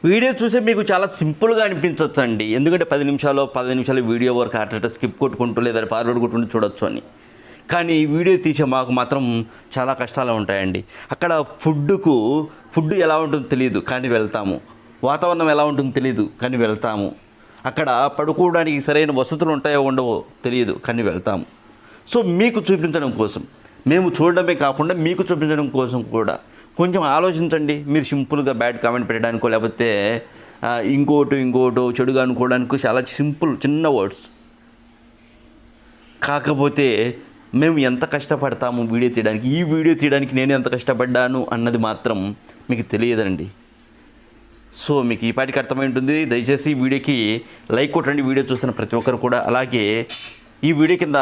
Video చూసే మీకు చాలా సింపుల్గా అనిపించవచ్చు అండి, ఎందుకంటే 10 నిమిషాలు వీడియో వరకు అట్లా స్కిప్ కొట్టుకుంటూ లేదా ఫార్వర్డ్ కొట్టుకుంటూ చూడొచ్చు అని. కానీ ఈ వీడియో తీసే మాకు మాత్రం చాలా కష్టాలు ఉంటాయండి. అక్కడ ఫుడ్ ఎలా ఉంటుందో తెలియదు కానీ వెళ్తాము, వాతావరణం ఎలా ఉంటుందో తెలియదు కానీ వెళ్తాము, అక్కడ పడుకోవడానికి సరైన వసతులు ఉంటాయో ఉండవో తెలియదు కానీ వెళ్తాము. సో మీకు చూపించడం కోసం, మేము చూడడమే కాకుండా మీకు చూపించడం కోసం కూడా కొంచెం ఆలోచించండి. మీరు సింపుల్గా బ్యాడ్ కామెంట్ పెట్టడానికో లేకపోతే ఇంకోటో చెడుగా అనుకోవడానికో చాలా చిన్న వర్డ్స్. కాకపోతే మేము ఎంత కష్టపడతాము వీడియో తీయడానికి, ఈ వీడియో తీయడానికి నేను ఎంత కష్టపడ్డాను అన్నది మాత్రం మీకు తెలియదండి. సో మీకు ఈ పాటికి అర్థమై ఉంటుంది. దయచేసి ఈ వీడియోకి లైక్ కొట్టండి, వీడియో చూస్తున్న ప్రతి ఒక్కరు కూడా. అలాగే ఈ వీడియో కింద